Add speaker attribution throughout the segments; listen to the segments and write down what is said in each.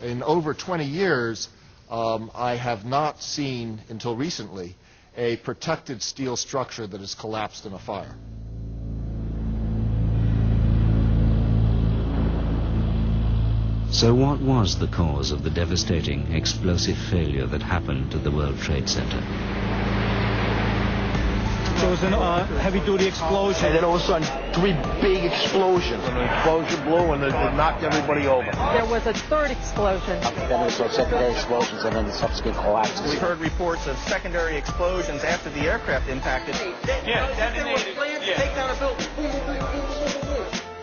Speaker 1: In over 20 years, I have not seen, until recently, a protected steel structure that has collapsed in a fire.
Speaker 2: So what was the cause of the devastating explosive failure that happened at the World Trade Center?
Speaker 3: There was a heavy-duty explosion.
Speaker 4: And then all of a sudden, 3 big explosions. And the explosion blew and it knocked everybody over.
Speaker 5: There was a third explosion.
Speaker 4: Then there was secondary explosions and then the subsequent collapses.
Speaker 6: We heard reports of secondary explosions after the aircraft impacted.
Speaker 7: Yeah, detonated.
Speaker 6: Take down a building.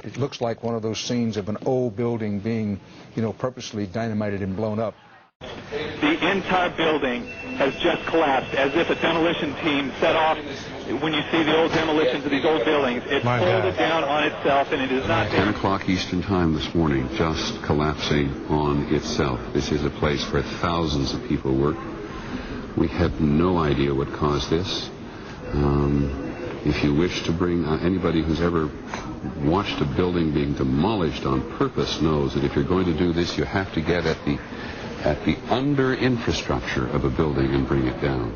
Speaker 8: It looks like one of those scenes of an old building being, purposely dynamited and blown up.
Speaker 7: The entire building has just collapsed, as if a demolition team set off. When you see the old demolitions of these old buildings, it folded down on itself, and it is not...
Speaker 9: 10 o'clock Eastern Time this morning, just collapsing on itself. This is a place where thousands of people work. We have no idea what caused this. If you wish to bring anybody who's ever watched a building being demolished on purpose knows that if you're going to do this, you have to get at the under infrastructure of a building and bring it down.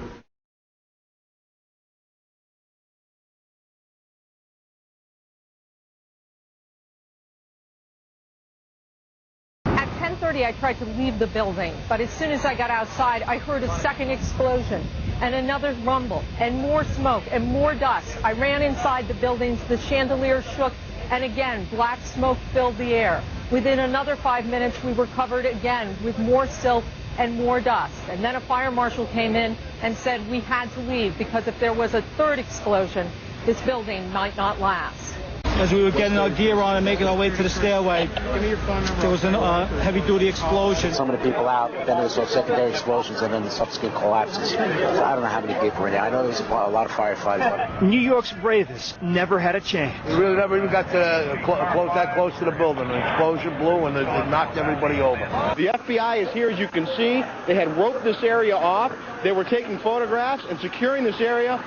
Speaker 5: At 10:30, I tried to leave the building, but as soon as I got outside, I heard a second explosion and another rumble and more smoke and more dust. I ran inside the buildings, the chandelier shook, and again, black smoke filled the air. Within another 5 minutes, we were covered again with more silt and more dust. And then a fire marshal came in and said we had to leave because if there was a third explosion, this building might not last.
Speaker 3: As we were getting our gear on and making our way to the stairway, there was a heavy-duty explosion.
Speaker 4: Some of the people out, then there was secondary explosions and then the subsequent collapses. So I don't know how many people were there. I know there was a lot of firefighters.
Speaker 3: New York's bravest never had a chance.
Speaker 4: We really never even got to that close to the building. An explosion blew and it knocked everybody over.
Speaker 10: The FBI is here, as you can see. They had roped this area off. They were taking photographs and securing this area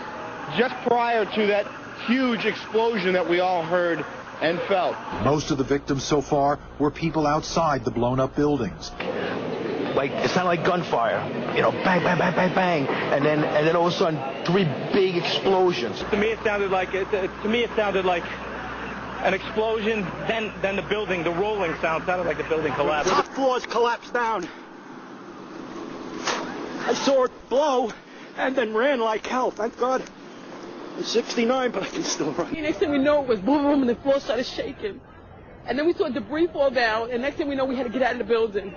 Speaker 10: just prior to that huge explosion that we all heard and felt.
Speaker 11: Most of the victims so far were people outside the blown-up buildings.
Speaker 4: Like, it sounded like gunfire, bang, bang, bang, bang, bang, and then all of a sudden, 3 big explosions.
Speaker 6: To me, it sounded like an explosion. Then the building, the rolling sound sounded like the building collapsed.
Speaker 10: Top floors collapsed down. I saw it blow and then ran like hell. Thank God. I'm 69, but I can still run.
Speaker 12: Next thing we know, it was boom, boom, and the floor started shaking. And then we saw debris fall down, and next thing we know, we had to get out of the building.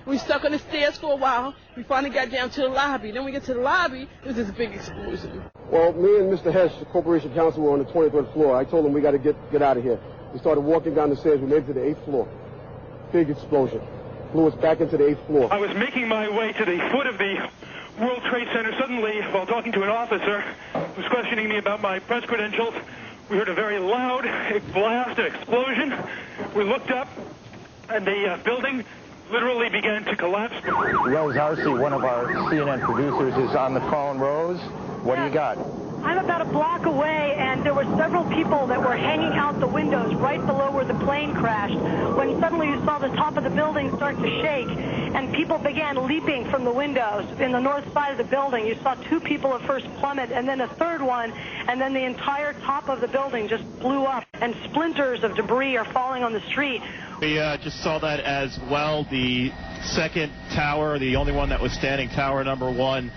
Speaker 12: We stuck on the stairs for a while. We finally got down to the lobby. Then we get to the lobby, there was this big explosion.
Speaker 10: Well, me and Mr. Hess, the corporation counsel, were on the 23rd floor. I told him we got to get out of here. We started walking down the stairs. We made it to the 8th floor. Big explosion. Flew us back into the 8th floor.
Speaker 7: I was making my way to the foot of the World Trade Center. Suddenly, while talking to an officer who was questioning me about my press credentials, we heard a very loud blast, an explosion. We looked up, and the building literally began to collapse.
Speaker 4: Rose Housey, one of our CNN producers, is on the phone. Rose, what do you got?
Speaker 13: I'm about a block away, and there were several people that were hanging out the windows right below where the plane crashed, when suddenly you saw the top of the building start to shake, and people began leaping from the windows in the north side of the building. You saw 2 people at first plummet, and then a third one, and then the entire top of the building just blew up, and splinters of debris are falling on the street.
Speaker 14: We just saw that as well. The second tower, the only one that was standing, tower number 1,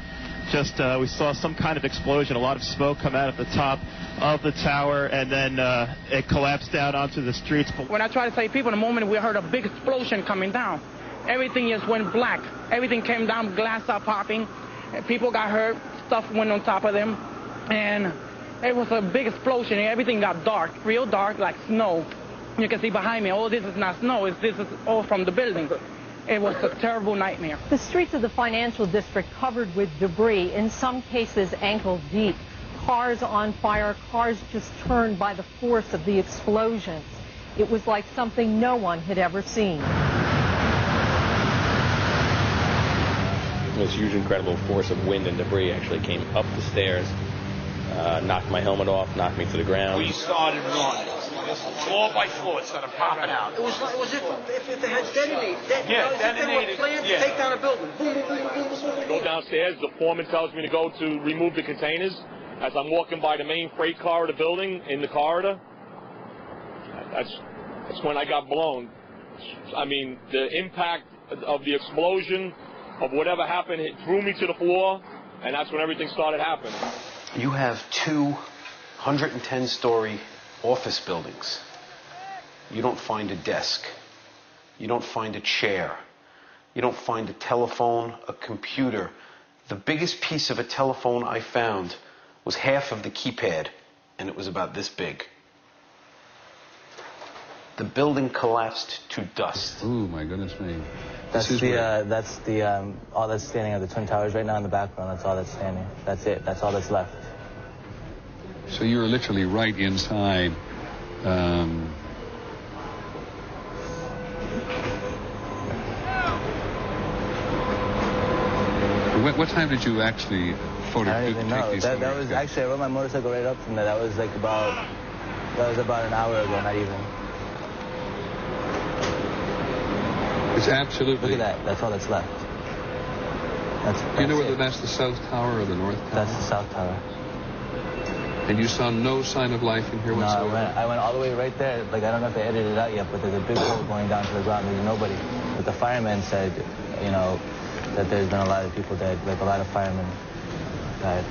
Speaker 14: we saw some kind of explosion, a lot of smoke come out at the top of the tower, and then it collapsed down onto the streets.
Speaker 12: When I tried to save people, in a moment we heard a big explosion coming down. Everything just went black. Everything came down, glass started popping, people got hurt, stuff went on top of them, and it was a big explosion. Everything got dark, real dark, like snow. You can see behind me, this is not snow, this is all from the building. It was a terrible nightmare.
Speaker 5: The streets of the financial district covered with debris, in some cases ankle deep. Cars on fire, cars just turned by the force of the explosions. It was like something no one had ever seen.
Speaker 15: This huge, incredible force of wind and debris actually came up the stairs, knocked my helmet off, knocked me to the ground.
Speaker 16: We started running. floor by floor instead of popping out.
Speaker 17: It was if they had detonated.
Speaker 16: Yeah,
Speaker 17: if they were planned to take down a building. Boom, boom, boom, boom, boom, boom.
Speaker 18: Go downstairs. The foreman tells me to go to remove the containers. As I'm walking by the main freight car of the building in the corridor, that's when I got blown. I mean, the impact of the explosion, of whatever happened, it threw me to the floor, and that's when everything started happening.
Speaker 19: You have 2 110-story office buildings. You don't find a desk. You don't find a chair. You don't find a telephone, a computer. The biggest piece of a telephone I found was half of the keypad, and it was about this big. The building collapsed to dust.
Speaker 9: Oh, my goodness me.
Speaker 20: That's all that's standing are the Twin Towers right now in the background. That's all that's standing. That's it. That's all that's left.
Speaker 9: So you're literally right inside. What time did you actually photograph?
Speaker 20: I don't even know. That was actually, I rode my motorcycle right up from there. That was like about an hour ago, not even.
Speaker 9: It's absolutely...
Speaker 20: Look at that. That's all that's left.
Speaker 9: Do you know whether that's the South Tower or the North Tower?
Speaker 20: That's the South Tower.
Speaker 9: And you saw no sign of life in here whatsoever?
Speaker 20: No, I went all the way right there. Like, I don't know if they edited it out yet, but there's a big hole going down to the ground. There's nobody. But the firemen said, you know, that there's been a lot of people dead. Like, a lot of firemen died.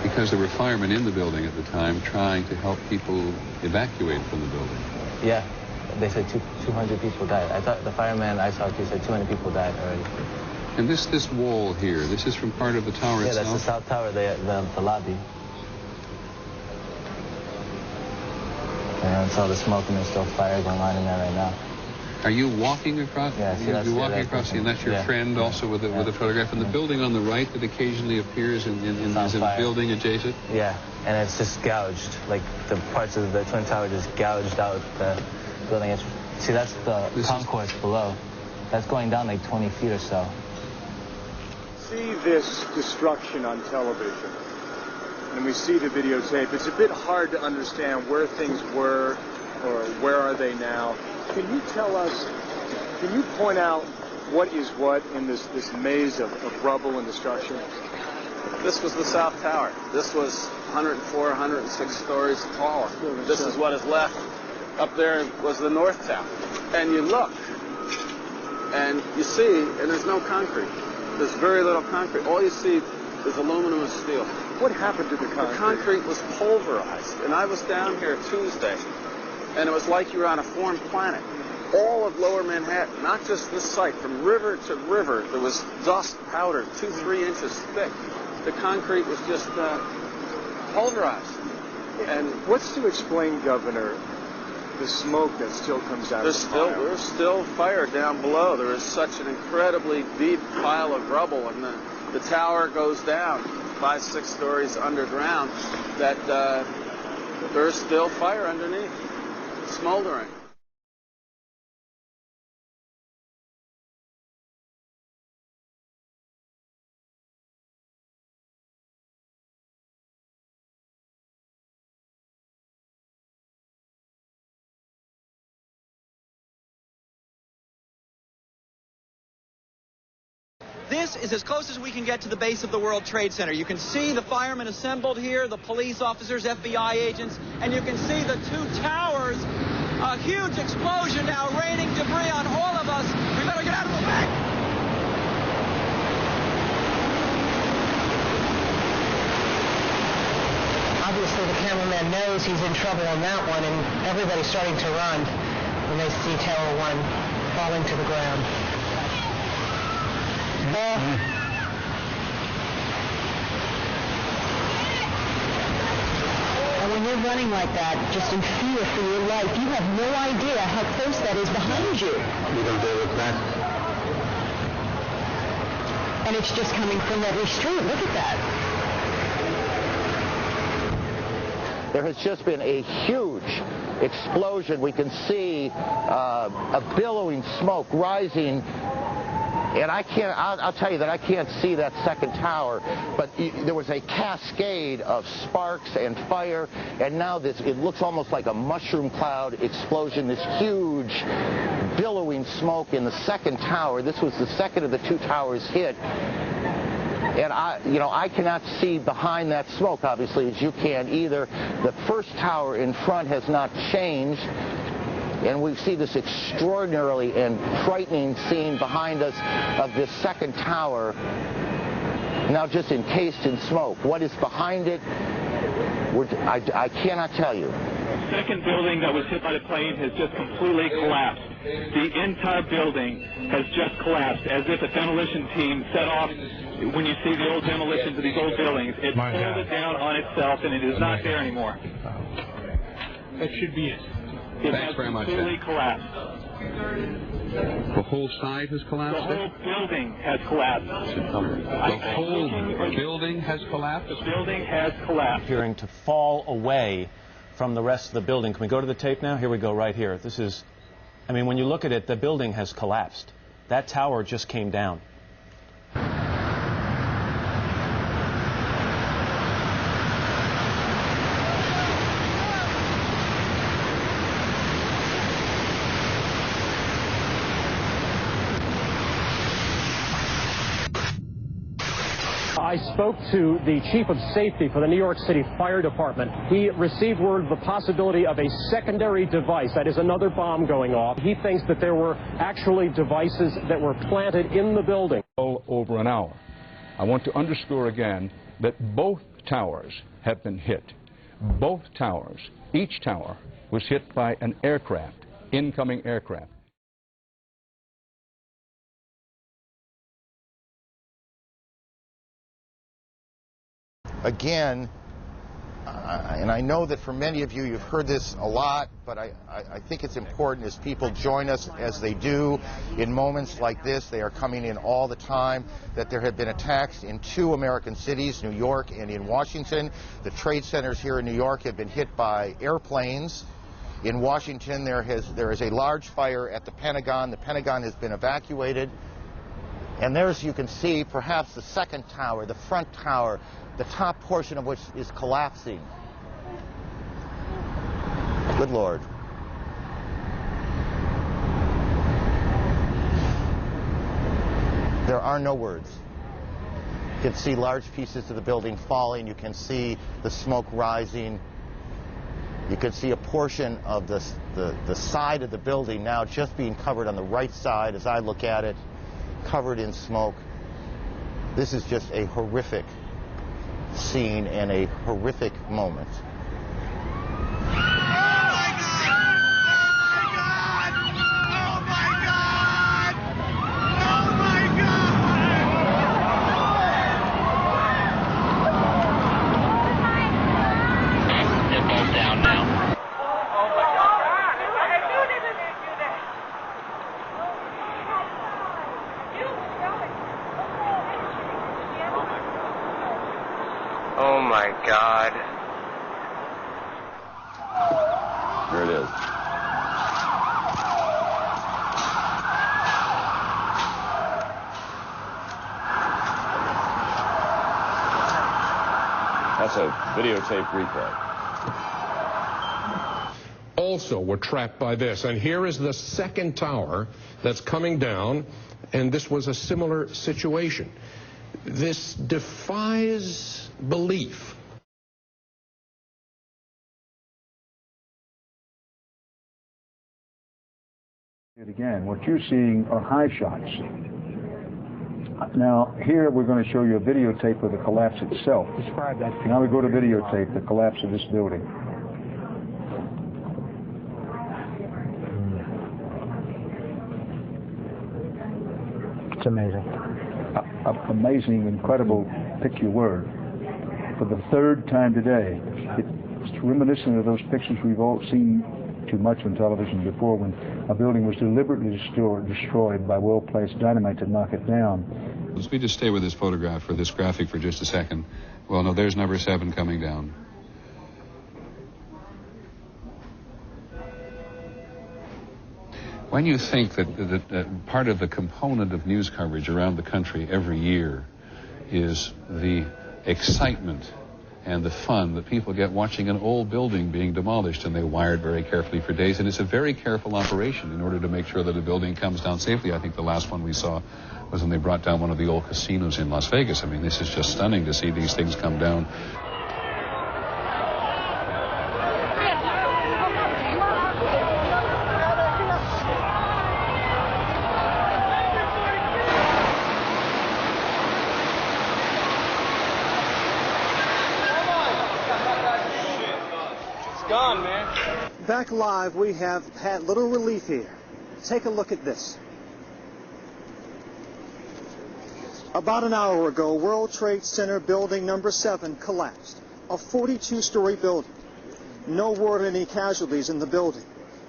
Speaker 9: Because there were firemen in the building at the time trying to help people evacuate from the building.
Speaker 20: Yeah. They said 200 people died. I thought the fireman I saw said 200 people died already.
Speaker 9: And this wall here, this is from part of the tower itself?
Speaker 20: Yeah, that's the South Tower, the lobby. And it's all the smoke and there's still fire going on in there right now.
Speaker 9: Are you walking across?
Speaker 20: Yeah, see,
Speaker 9: you're walking across, and that's your friend also with a photograph. And the building on the right that occasionally appears is a building adjacent?
Speaker 20: Yeah, and it's just gouged. Like, the parts of the Twin Tower just gouged out the building. See, that's the concourse below. That's going down like 20 feet or so.
Speaker 21: See this destruction on television, and we see the videotape. It's a bit hard to understand where things were or where are they now. Can you tell us, can you point out what is what in this maze of rubble and destruction?
Speaker 22: This was the South Tower. This was 104, 106 stories tall. This is what is left. Up there was the North Tower. And you look, and you see, and there's no concrete. There's very little concrete. All you see is aluminum and steel.
Speaker 21: What happened to the concrete?
Speaker 22: The concrete was pulverized. And I was down here Tuesday, and it was like you were on a foreign planet. All of Lower Manhattan, not just this site, from river to river, there was dust powder 2-3 inches thick. The concrete was just pulverized.
Speaker 21: And what's to explain, Governor, the smoke that still comes out
Speaker 22: There's still fire down below. There is such an incredibly deep pile of rubble, and the tower goes down 5-6 stories underground, that there's still fire underneath, smoldering.
Speaker 23: This is as close as we can get to the base of the World Trade Center. You can see the firemen assembled here, the police officers, FBI agents, and you can see the 2 towers. A huge explosion now raining debris on all of us. We better get out of the way.
Speaker 24: Obviously, the cameraman knows he's in trouble on that one, and everybody's starting to run when they see Tower 1 falling to the ground. And when you're running like that, just in fear for your life, you have no idea how close that is behind you.
Speaker 25: You don't dare look back.
Speaker 24: And it's just coming from every street. Look at that.
Speaker 26: There has just been a huge explosion. We can see a billowing smoke rising And I'll tell you that I can't see that second tower, but there was a cascade of sparks and fire, and now it looks almost like a mushroom cloud explosion, this huge billowing smoke in the second tower. This was the second of the two towers hit. And I cannot see behind that smoke, obviously, as you can either. The first tower in front has not changed. And we see this extraordinarily and frightening scene behind us of this second tower, now just encased in smoke. What is behind it, I cannot tell you.
Speaker 1: The second building that was hit by the plane has just completely collapsed. The entire building has just collapsed, as if a demolition team set off. When you see the old demolitions of these old buildings, it pulled it down on itself, and it is not there anymore.
Speaker 21: That should be it.
Speaker 1: It has completely collapsed.
Speaker 9: The whole side has collapsed?
Speaker 1: The whole building has collapsed.
Speaker 9: The whole building has collapsed?
Speaker 1: The building has collapsed.
Speaker 2: Appearing to fall away from the rest of the building. Can we go to the tape now? Here we go, right here. This is, I mean, when you look at it, the building has collapsed. That tower just came down.
Speaker 3: I spoke to the chief of safety for the New York City Fire Department. He received word of the possibility of a secondary device, that is another bomb going off. He thinks that there were actually devices that were planted in the building.
Speaker 8: Over an hour. I want to underscore again that both towers have been hit. Both towers, each tower was hit by an aircraft, incoming aircraft.
Speaker 11: Again, and I know that for many of you, you've heard this a lot, but I think it's important as people join us as they do in moments like this. They are coming in all the time, that there have been attacks in 2 American cities, New York and in Washington. The trade centers here in New York have been hit by airplanes. In Washington, there is a large fire at the Pentagon. The Pentagon has been evacuated. And there's, you can see, perhaps the second tower, the front tower, the top portion of which is collapsing. Good Lord. There are no words. You can see large pieces of the building falling. You can see the smoke rising. You can see a portion of the side of the building now just being covered on the right side as I look at it, covered in smoke. This is just a horrific scene and a horrific moment.
Speaker 25: Oh my God.
Speaker 9: Here it is. That's a videotape replay.
Speaker 27: Also, we're trapped by this. And here is the second tower that's coming down, and this was a similar situation. This defies belief.
Speaker 28: Again, what you're seeing are high shots. Now, here we're going to show you a videotape of the collapse itself. Describe that. Now we go to videotape, the collapse of this building.
Speaker 20: It's amazing.
Speaker 28: Amazing, incredible, pick your word. For the third time today, it's reminiscent of those pictures we've all seen too much on television before, when a building was deliberately destroyed by well-placed dynamite to knock it down.
Speaker 9: Let's just stay with this photograph or this graphic for just a second. Well, no, there's number 7 coming down. When you think that part of the component of news coverage around the country every year is the excitement and the fun that people get watching an old building being demolished, and they wire it very carefully for days, and it's a very careful operation in order to make sure that a building comes down safely. I think the last one we saw was when they brought down one of the old casinos in Las Vegas. I mean, this is just stunning to see these things come down.
Speaker 22: Gone, man.
Speaker 4: Back live, we have had little relief here. Take a look at this. About an hour ago, World Trade Center building number 7 collapsed. A 42-story building. No word of any casualties in the building.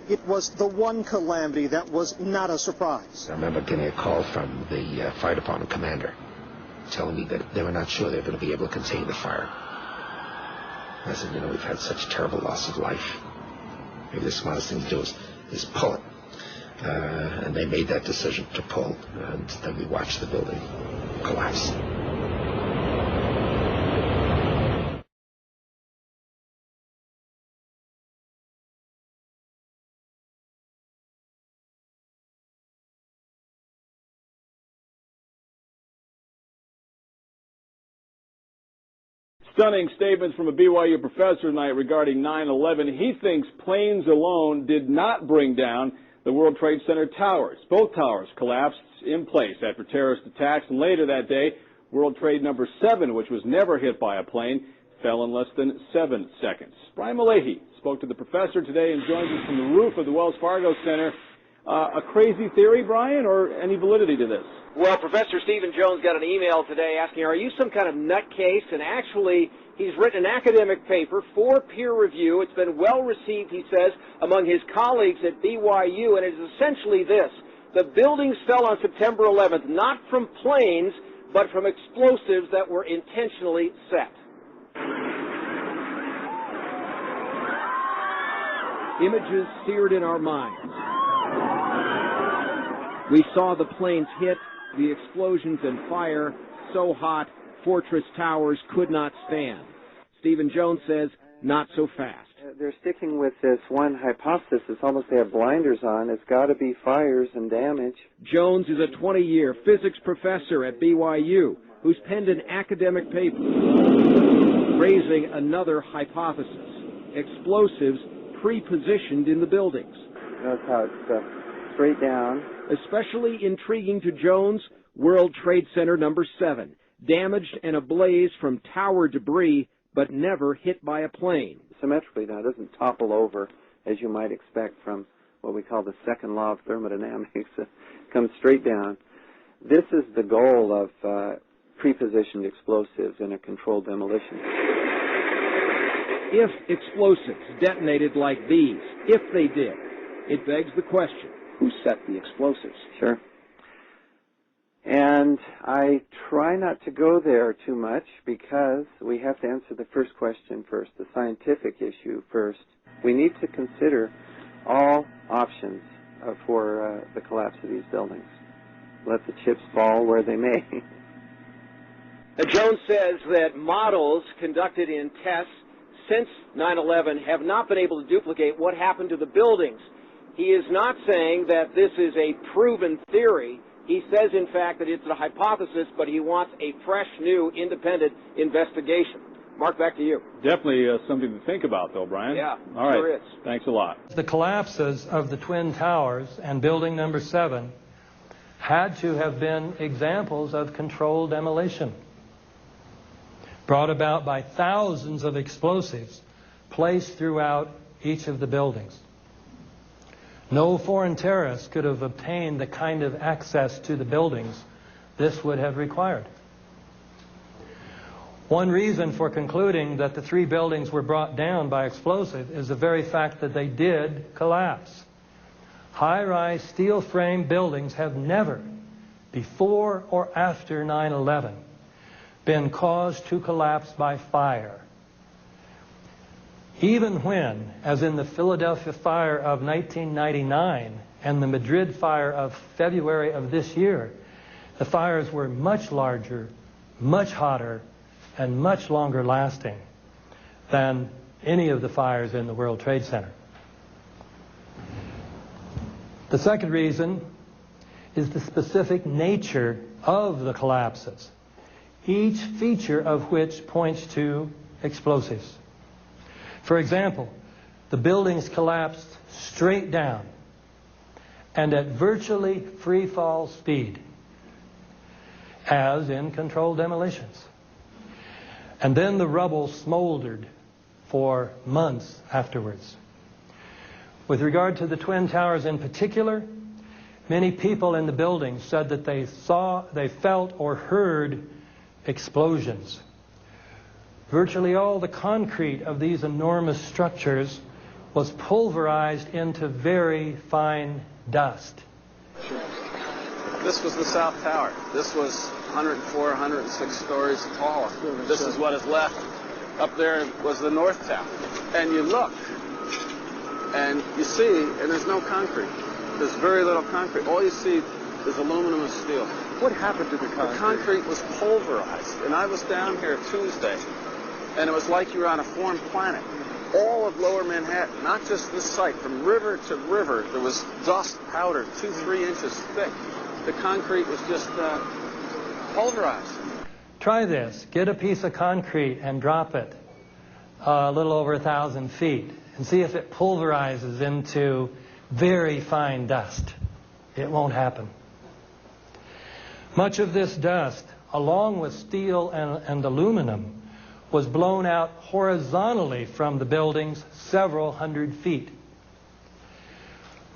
Speaker 4: It was the one calamity that was not a surprise.
Speaker 6: I remember getting a call from the fire department commander telling me that they were not sure they were going to be able to contain the fire. I said, you know, we've had such terrible loss of life. Maybe the smartest thing to do is pull it. And they made that decision to pull, and then we watched the building collapse.
Speaker 7: Stunning statements from a BYU professor tonight regarding 9/11. He thinks planes alone did not bring down the World Trade Center towers. Both towers collapsed in place after terrorist attacks, and later that day, World Trade number 7, which was never hit by a plane, fell in less than 7 seconds. Brian Malahy spoke to the professor today and joins us from the roof of the Wells Fargo Center. A crazy theory, Brian, or any validity to this?
Speaker 10: Well, Professor Stephen Jones got an email today asking, are you some kind of nutcase? And actually, he's written an academic paper for peer review. It's been well received, he says, among his colleagues at BYU, and it is essentially this. The buildings fell on September 11th, not from planes, but from explosives that were intentionally set.
Speaker 12: Images seared in our minds. We saw the planes hit, the explosions and fire, so hot, Fortress Towers could not stand. Stephen Jones says, not so fast.
Speaker 13: They're sticking with this one hypothesis. It's almost they have blinders on. It's got to be fires and damage.
Speaker 12: Jones is a 20-year physics professor at BYU who's penned an academic paper raising another hypothesis. Explosives pre-positioned in the buildings.
Speaker 13: Notice how it's straight down.
Speaker 12: Especially intriguing to Jones, World Trade Center number 7, damaged and ablaze from tower debris, but never hit by a plane.
Speaker 13: Symmetrically now, it doesn't topple over, as you might expect from what we call the second law of thermodynamics. It comes straight down. This is the goal of pre-positioned explosives in a controlled demolition.
Speaker 12: If explosives detonated like these, if they did, it begs the question, who set the explosives?
Speaker 13: Sure. And I try not to go there too much because we have to answer the first question first, the scientific issue first. We need to consider all options for the collapse of these buildings. Let the chips fall where they may.
Speaker 10: Jones says that models conducted in tests since 9/11 have not been able to duplicate what happened to the buildings. He is not saying that this is a proven theory. He says, in fact, that it's a hypothesis, but he wants a fresh, new, independent investigation. Mark, back to you.
Speaker 7: Definitely something to think about, though, Brian.
Speaker 10: Yeah,
Speaker 7: all right.
Speaker 10: sure is.
Speaker 7: Thanks a lot.
Speaker 14: The collapses of the Twin Towers and building number 7 had to have been examples of controlled demolition, brought about by thousands of explosives placed throughout each of the buildings. No foreign terrorists could have obtained the kind of access to the buildings this would have required. One reason for concluding that the 3 buildings were brought down by explosive is the very fact that they did collapse. High-rise steel frame buildings have never, before or after 9/11, been caused to collapse by fire. Even when, as in the Philadelphia fire of 1999 and the Madrid fire of February of this year, the fires were much larger, much hotter, and much longer lasting than any of the fires in the World Trade Center. The second reason is the specific nature of the collapses, each feature of which points to explosives. For example, the buildings collapsed straight down and at virtually free fall speed, as in controlled demolitions. And then the rubble smoldered for months afterwards. With regard to the Twin Towers in particular, many people in the building said that they felt or heard explosions. Virtually all the concrete of these enormous structures was pulverized into very fine dust.
Speaker 22: This was the South Tower. This was 104, 106 stories tall. This is what is left. Up there was the North Tower. And you look, and you see, and there's no concrete. There's very little concrete. All you see is aluminum and steel.
Speaker 21: What happened to the concrete?
Speaker 22: The concrete was pulverized. And I was down here Tuesday, and it was like you were on a foreign planet. All of Lower Manhattan, not just this site, from river to river, there was dust powder 2-3 inches thick. The concrete was just pulverized.
Speaker 14: Try this. Get a piece of concrete and drop it a little over 1,000 feet and see if it pulverizes into very fine dust. It won't happen. Much of this dust, along with steel and aluminum, was blown out horizontally from the buildings several hundred feet.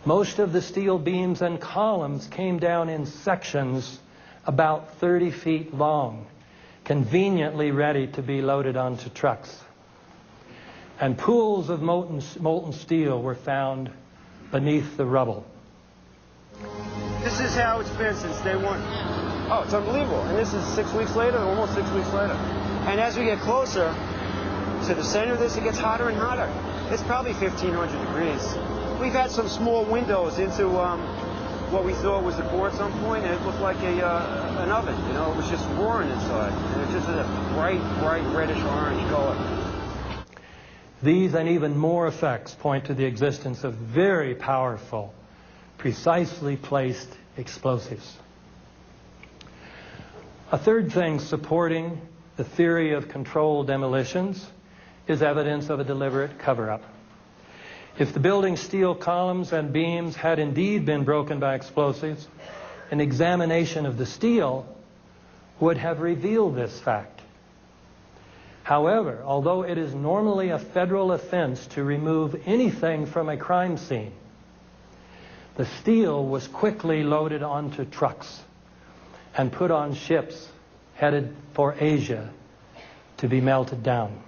Speaker 14: Most of the steel beams and columns came down in sections about 30 feet long, conveniently ready to be loaded onto trucks. And pools of molten steel were found beneath the rubble.
Speaker 21: This is how it's been since day one. Oh, it's unbelievable. And this is 6 weeks later, almost 6 weeks later. And as we get closer to the center of this, it gets hotter and hotter. It's probably 1,500 degrees. We've had some small windows into what we thought was the core at some point, and it looked like an oven. You know, it was just roaring inside. And it's just a bright, reddish orange color.
Speaker 14: These and even more effects point to the existence of very powerful, precisely placed explosives. A third thing supporting the theory of controlled demolitions is evidence of a deliberate cover-up. If the building's steel columns and beams had indeed been broken by explosives, an examination of the steel would have revealed this fact. However, although it is normally a federal offense to remove anything from a crime scene, the steel was quickly loaded onto trucks and put on ships headed for Asia to be melted down.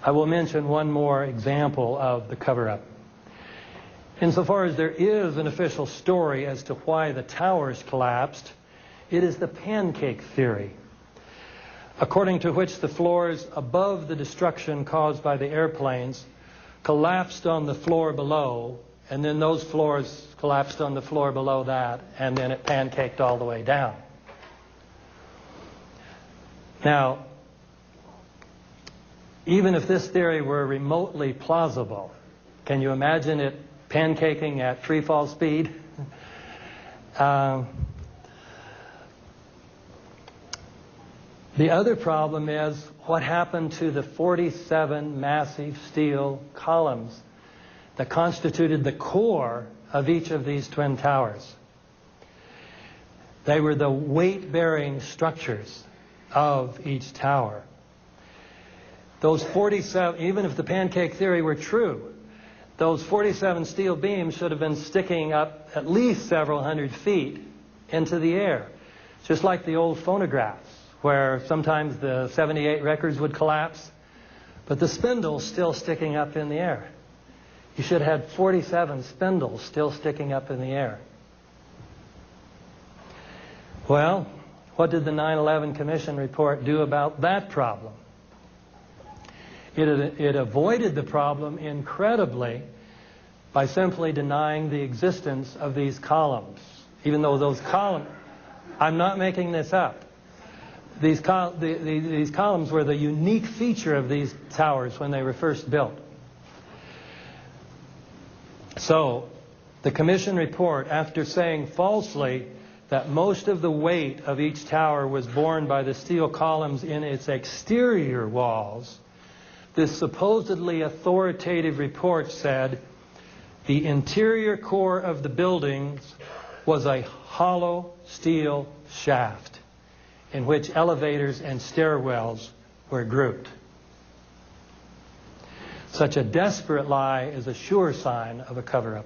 Speaker 14: I will mention one more example of the cover-up. Insofar as there is an official story as to why the towers collapsed, it is the pancake theory, according to which the floors above the destruction caused by the airplanes collapsed on the floor below, and then those floors collapsed on the floor below that, and then it pancaked all the way down. Now, even if this theory were remotely plausible, can you imagine it pancaking at free fall speed? The other problem is what happened to the 47 massive steel columns that constituted the core of each of these twin towers. They were the weight-bearing structures of each tower. Those 47, even if the pancake theory were true, those 47 steel beams should have been sticking up at least several hundred feet into the air, just like the old phonographs, where sometimes the 78 records would collapse, but the spindle's still sticking up in the air. You should have had 47 spindles still sticking up in the air. Well, what did the 9/11 Commission report do about that problem? It avoided the problem incredibly by simply denying the existence of these columns, even though those columns, I'm not making this up. These columns were the unique feature of these towers when they were first built. So, the Commission report, after saying falsely that most of the weight of each tower was borne by the steel columns in its exterior walls, this supposedly authoritative report said the interior core of the buildings was a hollow steel shaft in which elevators and stairwells were grouped. Such a desperate lie is a sure sign of a cover-up.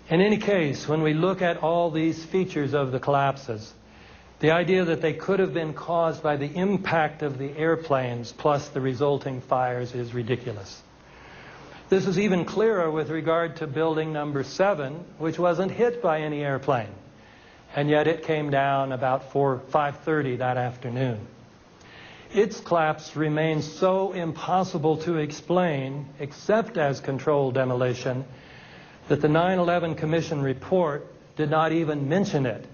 Speaker 14: In any case, when we look at all these features of the collapses, the idea that they could have been caused by the impact of the airplanes plus the resulting fires is ridiculous. This is even clearer with regard to building number 7, which wasn't hit by any airplane, and yet it came down about 5:30 that afternoon. Its collapse remains so impossible to explain, except as controlled demolition, that the 9/11 Commission report did not even mention it,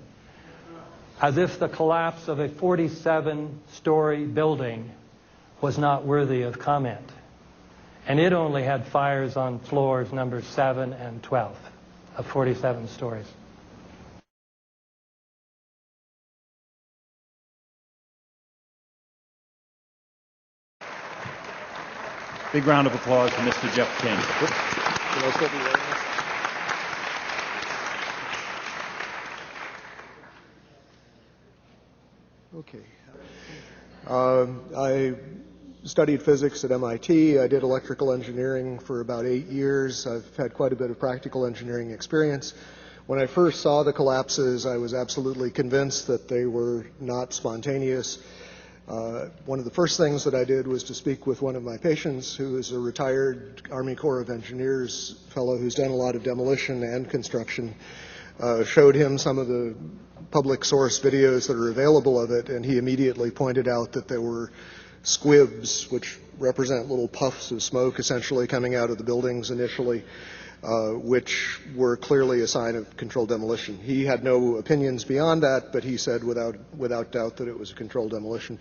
Speaker 14: as if the collapse of a 47-story building was not worthy of comment. And it only had fires on floors number 7 and 12 of 47 stories.
Speaker 5: Big round of applause for Mr. Jeff King.
Speaker 15: Okay. I studied physics at MIT. I did electrical engineering for about 8 years. I've had quite a bit of practical engineering experience. When I first saw the collapses, I was absolutely convinced that they were not spontaneous. One of the first things that I did was to speak with one of my patients, who is a retired Army Corps of Engineers fellow who's done a lot of demolition and construction. Showed him some of the public source videos that are available of it, and he immediately pointed out that there were squibs, which represent little puffs of smoke essentially coming out of the buildings initially, which were clearly a sign of controlled demolition. He had no opinions beyond that, but he said without doubt that it was a controlled demolition.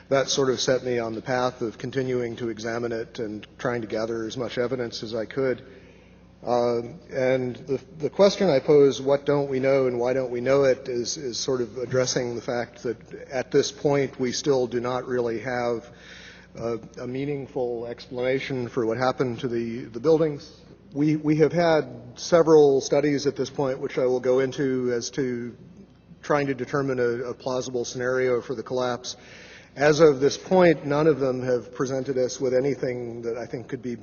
Speaker 15: That sort of set me on the path of continuing to examine it and trying to gather as much evidence as I could. And the question I pose, what don't we know and why don't we know it, is sort of addressing the fact that at this point we still do not really have a meaningful explanation for what happened to the buildings. We have had several studies at this point, which I will go into, as to trying to determine a plausible scenario for the collapse. As of this point, none of them have presented us with anything that I think could be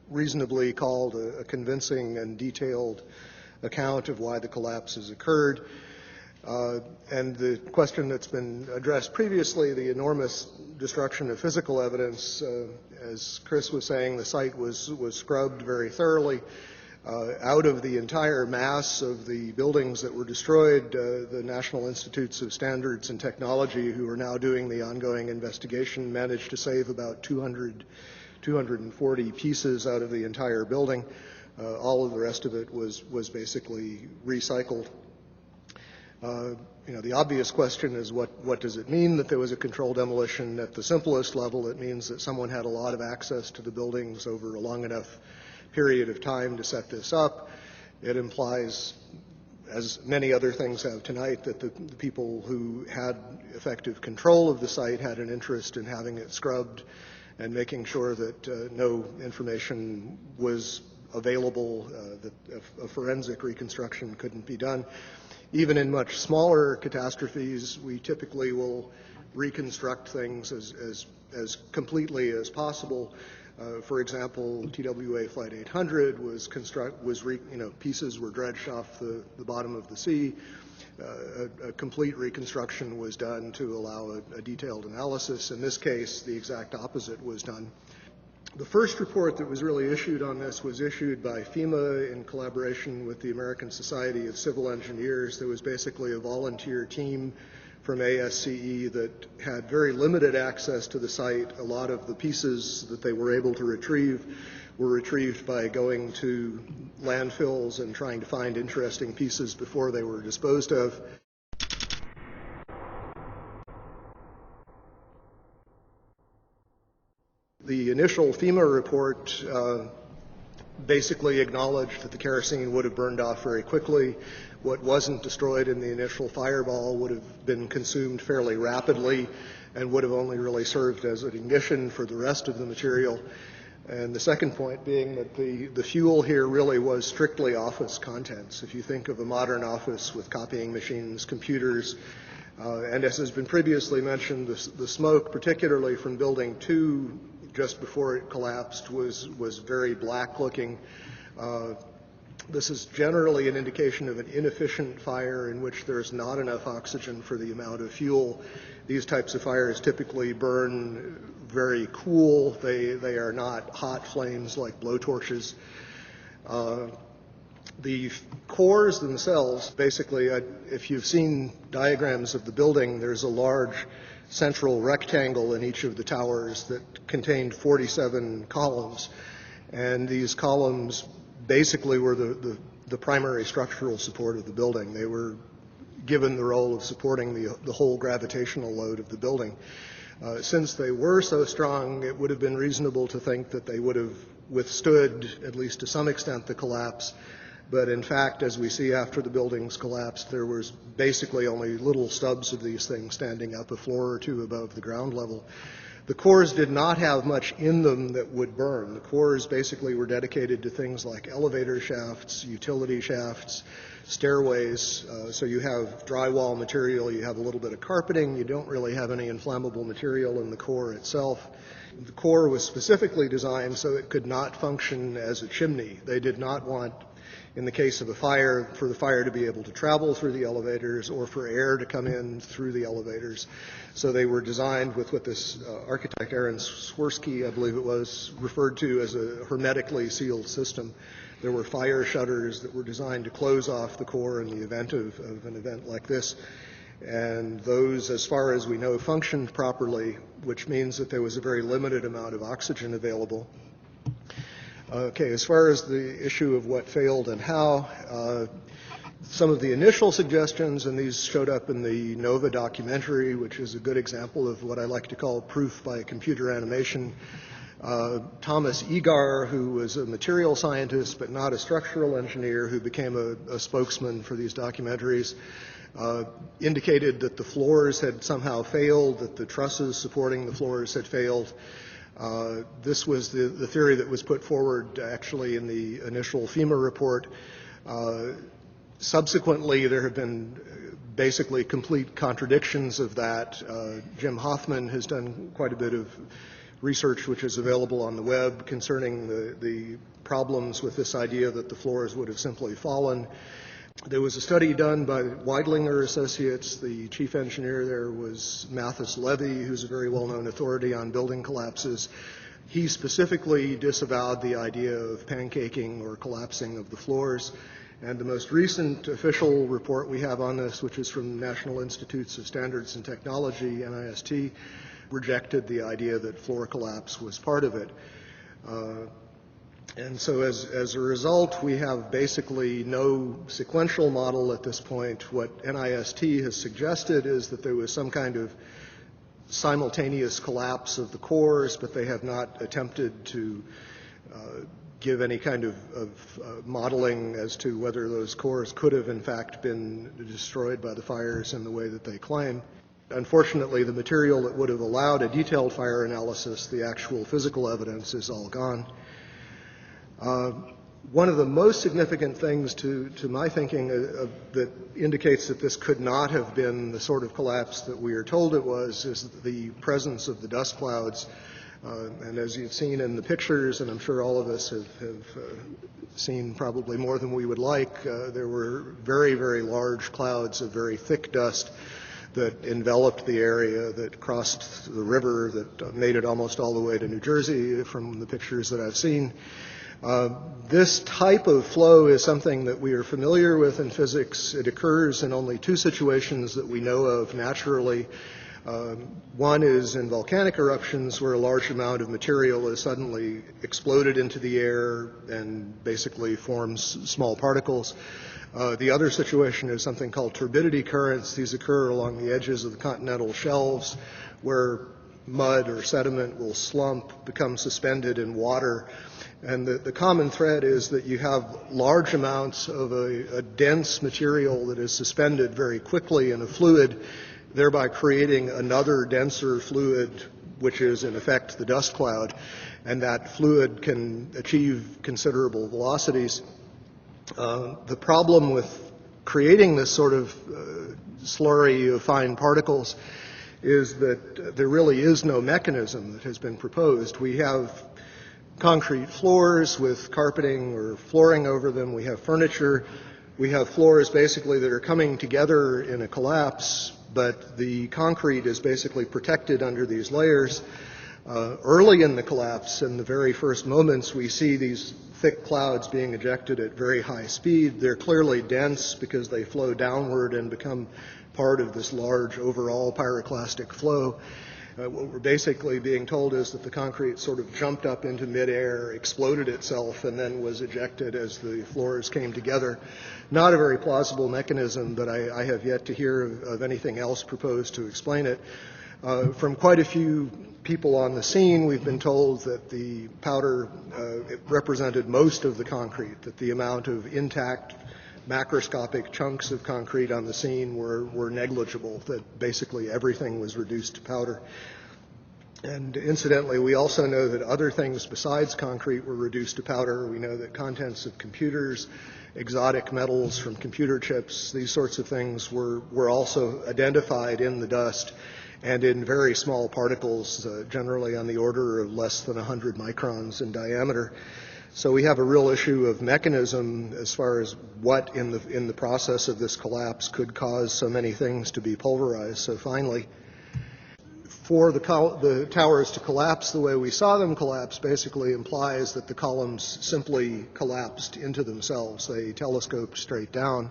Speaker 15: reasonably called a convincing and detailed account of why the collapse has occurred. And the question that's been addressed previously, the enormous destruction of physical evidence, as Chris was saying, the site was scrubbed very thoroughly. Out of the entire mass of the buildings that were destroyed, the National Institutes of Standards and Technology, who are now doing the ongoing investigation, managed to save about 240 pieces out of the entire building. All of the rest of it was basically recycled. The obvious question is what does it mean that there was a controlled demolition? At the simplest level, it means that someone had a lot of access to the buildings over a long enough period of time to set this up. It implies, as many other things have tonight, that the people who had effective control of the site had an interest in having it scrubbed and making sure that no information was available, that a forensic reconstruction couldn't be done. Even in much smaller catastrophes, we typically will reconstruct things as completely as possible. For example, TWA Flight 800 pieces were dredged off the bottom of the sea. A complete reconstruction was done to allow a detailed analysis. In this case, the exact opposite was done. The first report that was really issued on this was issued by FEMA in collaboration with the American Society of Civil Engineers. There was basically a volunteer team from ASCE that had very limited access to the site. A lot of the pieces that they were able to retrieve were retrieved by going to landfills and trying to find interesting pieces before they were disposed of. The initial FEMA report basically acknowledged that the kerosene would have burned off very quickly. What wasn't destroyed in the initial fireball would have been consumed fairly rapidly and would have only really served as an ignition for the rest of the material. And the second point being that the fuel here really was strictly office contents. If you think of a modern office with copying machines, computers, and as has been previously mentioned, the smoke, particularly from Building 2, just before it collapsed, was very black looking. This is generally an indication of an inefficient fire in which there's not enough oxygen for the amount of fuel. These types of fires typically burn very cool. They are not hot flames like blowtorches. The cores themselves, basically, if you've seen diagrams of the building, there's a large central rectangle in each of the towers that contained 47 columns. And these columns basically were the primary structural support of the building. They were given the role of supporting the whole gravitational load of the building. Since they were so strong, it would have been reasonable to think that they would have withstood, at least to some extent, the collapse. But in fact, as we see after the buildings collapsed, there was basically only little stubs of these things standing up a floor or two above the ground level. The cores did not have much in them that would burn. The cores basically were dedicated to things like elevator shafts, utility shafts, stairways. So you have drywall material, you have a little bit of carpeting, you don't really have any inflammable material in the core itself. The core was specifically designed so it could not function as a chimney. They did not want, in the case of a fire, for the fire to be able to travel through the elevators or for air to come in through the elevators. So they were designed with what this architect, Aaron Swirsky, I believe it was, referred to as a hermetically sealed system. There were fire shutters that were designed to close off the core in the event of an event like this. And those, as far as we know, functioned properly, which means that there was a very limited amount of oxygen available. Okay, as far as the issue of what failed and how, some of the initial suggestions, and these showed up in the NOVA documentary, which is a good example of what I like to call proof by computer animation. Thomas Egar, who was a material scientist but not a structural engineer, who became a spokesman for these documentaries, indicated that the floors had somehow failed, that the trusses supporting the floors had failed. This was the theory that was put forward actually in the initial FEMA report. Subsequently, there have been basically complete contradictions of that. Jim Hoffman has done quite a bit of research which is available on the web concerning the problems with this idea that the floors would have simply fallen. There was a study done by Weidlinger Associates. The chief engineer there was Mathis Levy, who's a very well-known authority on building collapses. He specifically disavowed the idea of pancaking or collapsing of the floors. And the most recent official report we have on this, which is from National Institutes of Standards and Technology, NIST, rejected the idea that floor collapse was part of it. And so as a result, we have basically no sequential model at this point. What NIST has suggested is that there was some kind of simultaneous collapse of the cores, but they have not attempted to give any kind of modeling as to whether those cores could have in fact been destroyed by the fires in the way that they claim. Unfortunately, the material that would have allowed a detailed fire analysis, the actual physical evidence, is all gone. One of the most significant things to my thinking that indicates that this could not have been the sort of collapse that we are told it was is the presence of the dust clouds. And as you've seen in the pictures, and I'm sure all of us have seen probably more than we would like, there were very, very large clouds of very thick dust that enveloped the area, that crossed the river, that made it almost all the way to New Jersey from the pictures that I've seen. This type of flow is something that we are familiar with in physics. It occurs in only two situations that we know of naturally. One is in volcanic eruptions where a large amount of material is suddenly exploded into the air and basically forms small particles. The other situation is something called turbidity currents. These occur along the edges of the continental shelves where mud or sediment will slump, become suspended in water. And the common thread is that you have large amounts of a dense material that is suspended very quickly in a fluid, thereby creating another denser fluid, which is in effect the dust cloud. And that fluid can achieve considerable velocities. The problem with creating this sort of slurry of fine particles is that there really is no mechanism that has been proposed. We have concrete floors with carpeting or flooring over them. We have furniture. We have floors basically that are coming together in a collapse, but the concrete is basically protected under these layers. Early in the collapse, in the very first moments, we see these thick clouds being ejected at very high speed. They're clearly dense because they flow downward and become part of this large overall pyroclastic flow. What we're basically being told is that the concrete sort of jumped up into midair, exploded itself, and then was ejected as the floors came together. Not a very plausible mechanism, but I have yet to hear of anything else proposed to explain it. From quite a few people on the scene, we've been told that the powder represented most of the concrete, that the amount of intact macroscopic chunks of concrete on the scene were negligible, that basically everything was reduced to powder. And incidentally, we also know that other things besides concrete were reduced to powder. We know that contents of computers, exotic metals from computer chips, these sorts of things were also identified in the dust and in very small particles, generally on the order of less than 100 microns in diameter. So we have a real issue of mechanism as far as what in the process of this collapse could cause so many things to be pulverized so finely. For the towers to collapse the way we saw them collapse basically implies that the columns simply collapsed into themselves. They telescoped straight down.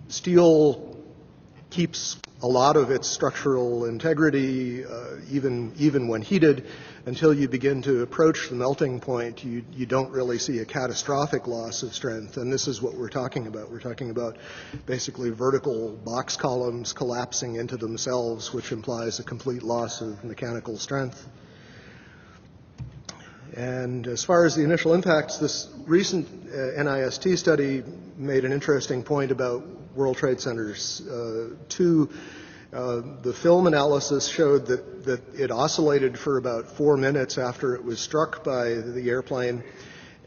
Speaker 15: Steel keeps a lot of its structural integrity, even when heated, until you begin to approach the melting point. You don't really see a catastrophic loss of strength, and this is what we're talking about. We're talking about basically vertical box columns collapsing into themselves, which implies a complete loss of mechanical strength. And as far as the initial impacts, this recent NIST study made an interesting point about World Trade Centers 2. The film analysis showed that it oscillated for about 4 minutes after it was struck by the airplane,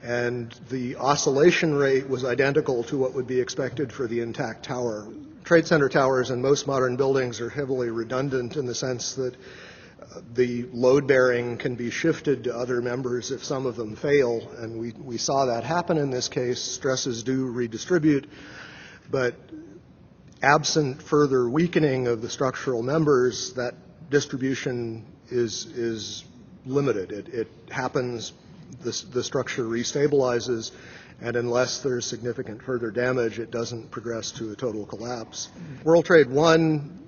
Speaker 15: and the oscillation rate was identical to what would be expected for the intact tower. Trade Center towers in most modern buildings are heavily redundant in the sense that the load bearing can be shifted to other members if some of them fail, and we saw that happen in this case. Stresses do redistribute, but absent further weakening of the structural members, that distribution is limited. It happens, the structure restabilizes, and unless there's significant further damage, it doesn't progress to a total collapse. World Trade 1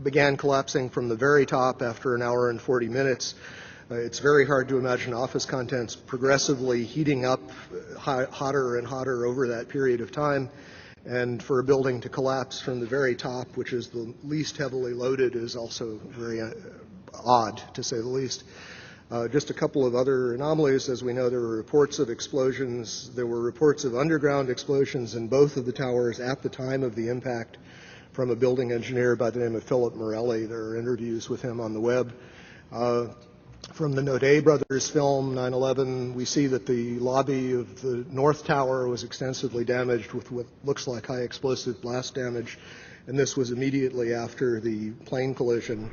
Speaker 15: began collapsing from the very top after an hour and 40 minutes. It's very hard to imagine office contents progressively heating up hotter and hotter over that period of time. And for a building to collapse from the very top, which is the least heavily loaded, is also very odd, to say the least. Just a couple of other anomalies. As we know, there were reports of explosions. There were reports of underground explosions in both of the towers at the time of the impact from a building engineer by the name of Philip Morelli. There are interviews with him on the web. From the Naudet brothers film, 9/11, we see that the lobby of the North Tower was extensively damaged with what looks like high explosive blast damage, and this was immediately after the plane collision.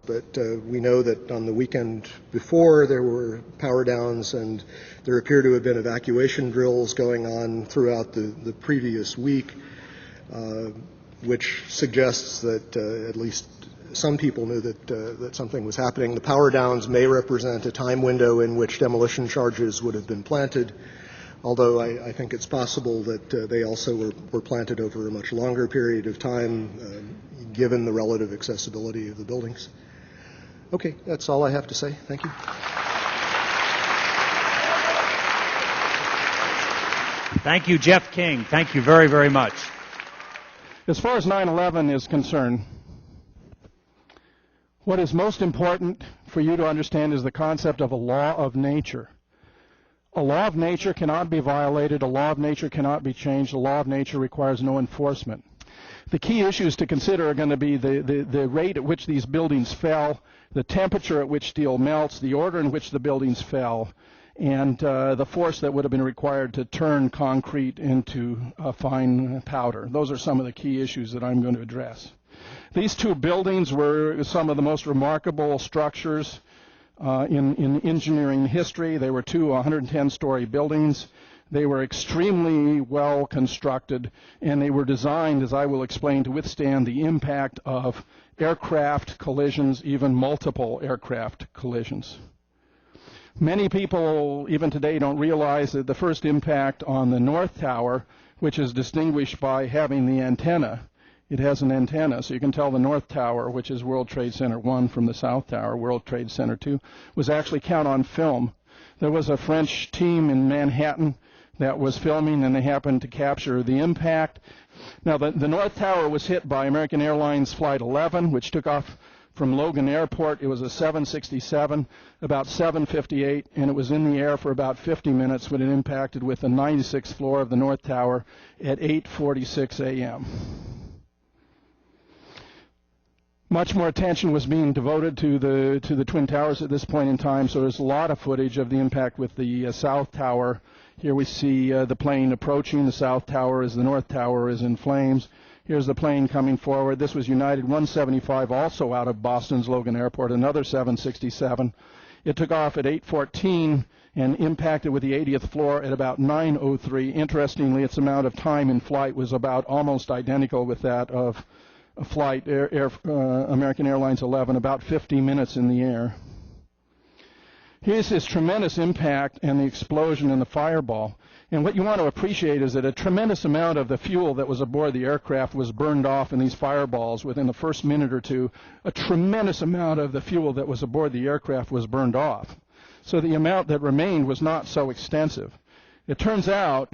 Speaker 15: But we know that on the weekend before, there were power downs, and there appear to have been evacuation drills going on throughout the previous week, which suggests that at least some people knew that something was happening. The power downs may represent a time window in which demolition charges would have been planted, although I think it's possible that they also were planted over a much longer period of time, given the relative accessibility of the buildings. Okay, that's all I have to say. Thank you.
Speaker 5: Thank you, Jeff King. Thank you very, very much.
Speaker 16: As far as 9/11 is concerned, what is most important for you to understand is the concept of a law of nature. A law of nature cannot be violated. A law of nature cannot be changed. A law of nature requires no enforcement. The key issues to consider are going to be the rate at which these buildings fell, the temperature at which steel melts, the order in which the buildings fell, and the force that would have been required to turn concrete into a fine powder. Those are some of the key issues that I'm going to address. These two buildings were some of the most remarkable structures in engineering history. They were two 110-story buildings. They were extremely well constructed, and they were designed, as I will explain, to withstand the impact of aircraft collisions, even multiple aircraft collisions. Many people, even today, don't realize that the first impact on the North Tower, which is distinguished by having the antenna, it has an antenna, so you can tell the North Tower, which is World Trade Center 1, from the South Tower, World Trade Center 2, was actually count on film. There was a French team in Manhattan that was filming, and they happened to capture the impact. Now, the North Tower was hit by American Airlines Flight 11, which took off from Logan Airport. It was a 767, about 7:58, and it was in the air for about 50 minutes when it impacted with the 96th floor of the North Tower at 8:46 a.m. Much more attention was being devoted to the Twin Towers at this point in time, so there's a lot of footage of the impact with the South Tower. Here we see the plane approaching the South Tower as the North Tower is in flames. Here's the plane coming forward. This was United 175, also out of Boston's Logan Airport, another 767. It took off at 8:14 and impacted with the 80th floor at about 9:03. Interestingly, its amount of time in flight was about almost identical with that of a flight, American Airlines 11, about 50 minutes in the air. Here's this tremendous impact and the explosion in the fireball. And what you want to appreciate is that a tremendous amount of the fuel that was aboard the aircraft was burned off in these fireballs within the first minute or two. A tremendous amount of the fuel that was aboard the aircraft was burned off. So the amount that remained was not so extensive. It turns out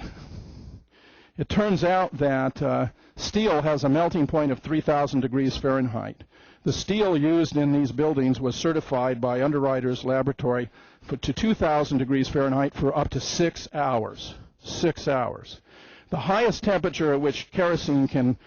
Speaker 16: that steel has a melting point of 3,000 degrees Fahrenheit. The steel used in these buildings was certified by Underwriters Laboratory to 2,000 degrees Fahrenheit for up to 6 hours. 6 hours. The highest temperature at which kerosene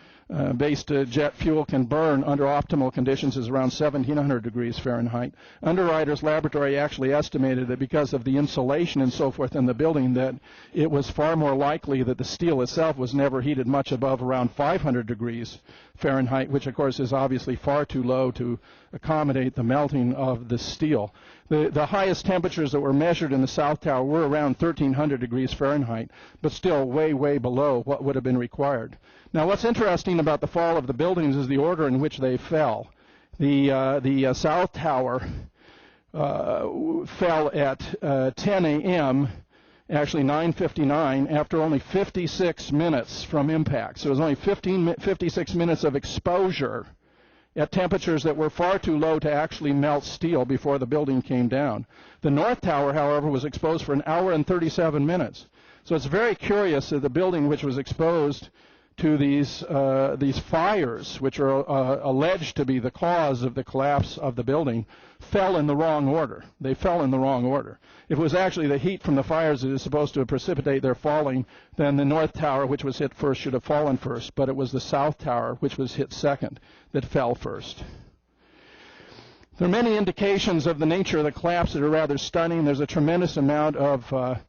Speaker 16: based jet fuel can burn under optimal conditions is around 1,700 degrees Fahrenheit. Underwriters Laboratory actually estimated that because of the insulation and so forth in the building, that it was far more likely that the steel itself was never heated much above around 500 degrees Fahrenheit, which of course is obviously far too low to accommodate the melting of the steel. The highest temperatures that were measured in the South Tower were around 1,300 degrees Fahrenheit, but still way, way below what would have been required. Now, what's interesting about the fall of the buildings is the order in which they fell. The South Tower fell at 10 a.m., actually 9:59, after only 56 minutes from impact. So it was only 56 minutes of exposure at temperatures that were far too low to actually melt steel before the building came down. The North Tower, however, was exposed for an hour and 37 minutes. So it's very curious that the building which was exposed to these fires, which are alleged to be the cause of the collapse of the building, fell in the wrong order. They fell in the wrong order. If it was actually the heat from the fires that is supposed to precipitate their falling, then the North Tower, which was hit first, should have fallen first. But it was the South Tower, which was hit second, that fell first. There are many indications of the nature of the collapse that are rather stunning. There's a tremendous amount of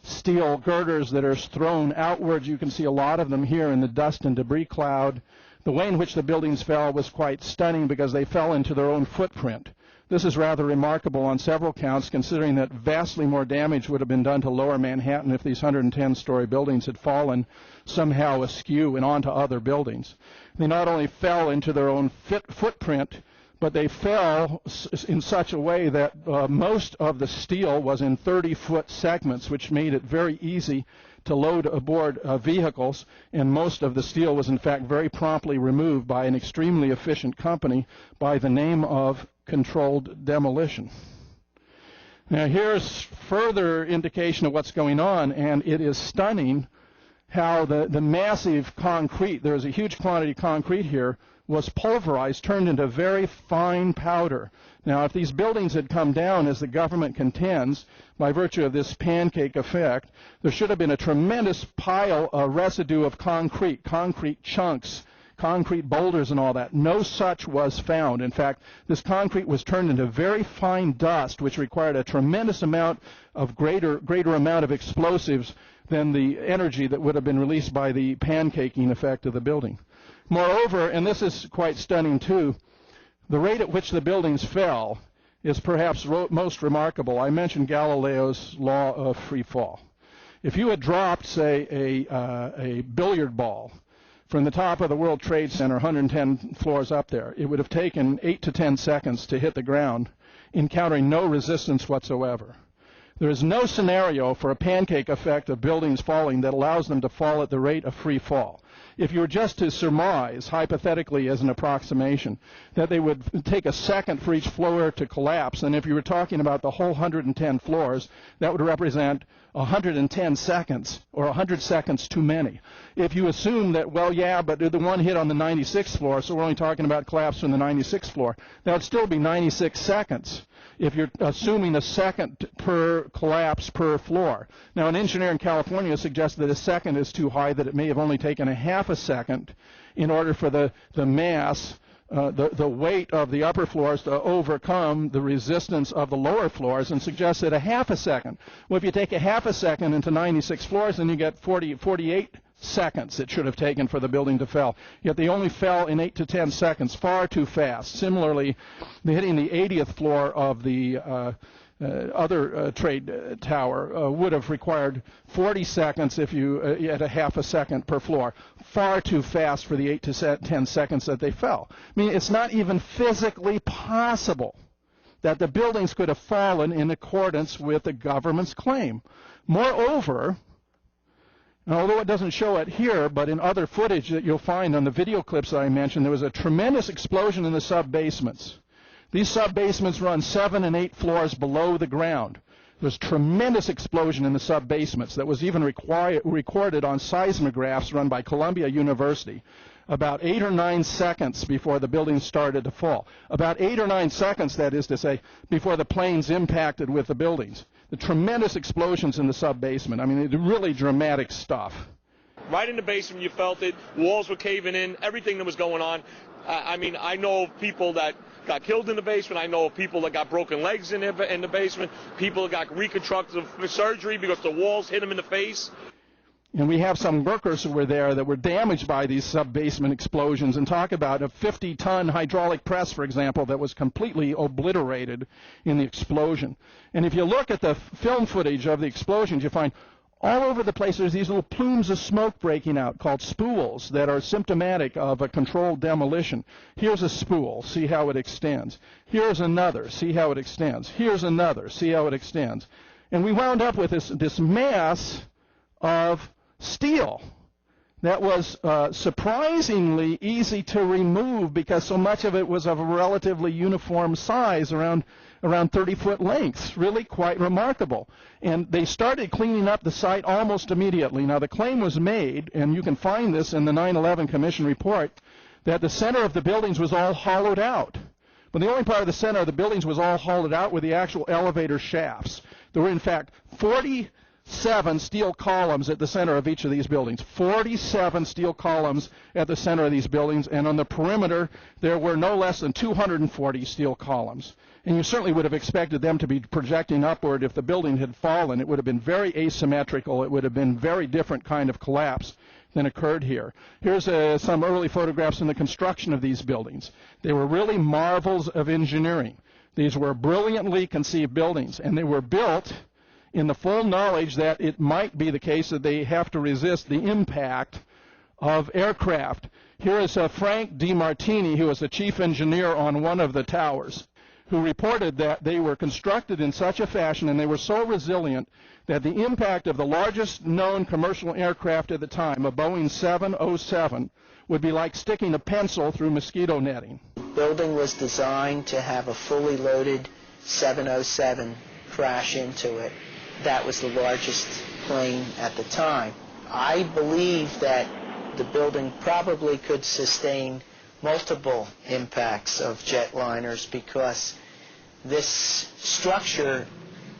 Speaker 16: steel girders that are thrown outwards. You can see a lot of them here in the dust and debris cloud. The way in which the buildings fell was quite stunning because they fell into their own footprint. This is rather remarkable on several counts, considering that vastly more damage would have been done to lower Manhattan if these 110-story buildings had fallen somehow askew and onto other buildings. They not only fell into their own footprint, but they fell in such a way that most of the steel was in 30-foot segments, which made it very easy to load aboard vehicles, and most of the steel was in fact very promptly removed by an extremely efficient company by the name of controlled demolition. Now here's further indication of what's going on, and it is stunning how the massive concrete, there is a huge quantity of concrete here, was pulverized, turned into very fine powder. Now, if these buildings had come down, as the government contends, by virtue of this pancake effect, there should have been a tremendous pile, a residue of concrete chunks, concrete boulders and all that. No such was found. In fact, this concrete was turned into very fine dust, which required a tremendous amount of greater amount of explosives than the energy that would have been released by the pancaking effect of the building. Moreover, and this is quite stunning too, the rate at which the buildings fell is perhaps most remarkable. I mentioned Galileo's law of free fall. If you had dropped, say, a billiard ball from the top of the World Trade Center, 110 floors up there, it would have taken 8 to 10 seconds to hit the ground, encountering no resistance whatsoever. There is no scenario for a pancake effect of buildings falling that allows them to fall at the rate of free fall. If you were just to surmise, hypothetically as an approximation, that they would take a second for each floor to collapse, and if you were talking about the whole 110 floors, that would represent 110 seconds, or 100 seconds too many. If you assume that, well, yeah, but the one hit on the 96th floor, so we're only talking about collapse from the 96th floor, that would still be 96 seconds. If you're assuming a second per collapse per floor. Now, an engineer in California suggests that a second is too high, that it may have only taken a half a second in order for the mass, the weight of the upper floors to overcome the resistance of the lower floors, and suggests that a half a second. Well, if you take a half a second into 96 floors, then you get 48 seconds it should have taken for the building to fall. Yet they only fell in 8 to 10 seconds, far too fast. Similarly, hitting the 80th floor of the other trade tower would have required 40 seconds if you at a half a second per floor. Far too fast for the 8 to 10 seconds that they fell. I mean, it's not even physically possible that the buildings could have fallen in accordance with the government's claim. Moreover, and although it doesn't show it here, but in other footage that you'll find on the video clips that I mentioned, there was a tremendous explosion in the sub-basements. These sub-basements run 7 and 8 floors below the ground. There was tremendous explosion in the sub-basements that was even recorded on seismographs run by Columbia University about 8 or 9 seconds before the building started to fall. About 8 or 9 seconds, that is to say, before the planes impacted with the buildings. The tremendous explosions in the sub-basement. I mean, really dramatic stuff.
Speaker 1: Right in the basement, you felt it. Walls were caving in, everything that was going on. I mean, I know of people that got killed in the basement. I know of people that got broken legs in the basement. People that got reconstructive surgery because the walls hit them in the face.
Speaker 16: And we have some workers who were there that were damaged by these sub-basement explosions, and talk about a 50-ton hydraulic press, for example, that was completely obliterated in the explosion. And if you look at the film footage of the explosions, you find all over the place there's these little plumes of smoke breaking out called spools that are symptomatic of a controlled demolition. Here's a spool. See how it extends. Here's another. See how it extends. Here's another. See how it extends. And we wound up with this mass of steel that was surprisingly easy to remove because so much of it was of a relatively uniform size, around 30-foot lengths. Really quite remarkable. And they started cleaning up the site almost immediately. Now, the claim was made, and you can find this in the 9/11 Commission report, that the center of the buildings was all hollowed out. But the only part of the center of the buildings was all hollowed out were the actual elevator shafts. There were, in fact, 47 steel columns at the center of each of these buildings. 47 steel columns at the center of these buildings, and on the perimeter there were no less than 240 steel columns. And you certainly would have expected them to be projecting upward if the building had fallen. It would have been very asymmetrical. It would have been a very different kind of collapse than occurred here. Here's some early photographs in the construction of these buildings. They were really marvels of engineering. These were brilliantly conceived buildings, and they were built in the full knowledge that it might be the case that they have to resist the impact of aircraft. Here is Frank DiMartini, who was the chief engineer on one of the towers, who reported that they were constructed in such a fashion and they were so resilient that the impact of the largest known commercial aircraft at the time, a Boeing 707, would be like sticking a pencil through mosquito netting.
Speaker 2: The building was designed to have a fully loaded 707 crash into it. That was the largest plane at the time. I believe that the building probably could sustain multiple impacts of jetliners because this structure